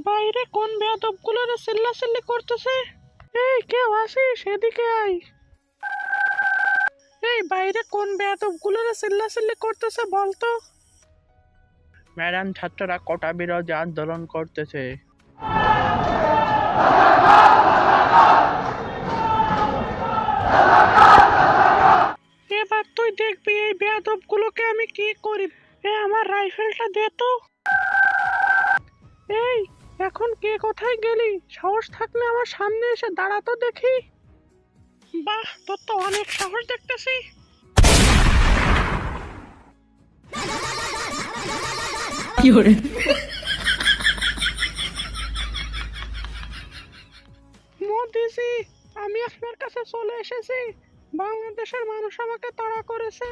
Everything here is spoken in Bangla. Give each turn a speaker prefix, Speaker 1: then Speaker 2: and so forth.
Speaker 1: বাইরে কোন বেয়াদবগুলো চিল্লাচিল্লি করতেছে? এই কেউ আসিস, এদিকে আয়। এই বাইরে কোন বেয়াদবগুলো চিল্লাচিল্লি করতেছে বলতো? ম্যাডাম, ছাত্ররা কোটা বিরোধী আন্দোলন করতেছে। এবার তুই দেখবি এই বেয়াদবগুলোকে আমি কি করি। আমার রাইফেলটা দে তো। এই, এখন কে কোথায় গেলি? সাহস থাকলে আমার সামনে এসে দাঁড়াতো দেখি। বাহ, তোর তো অনেক সাহস দেখতেছি। মোদিজি, আমি আপনার কাছে চলে এসেছি। বাংলাদেশের মানুষ আমাকে তাড়া করেছে।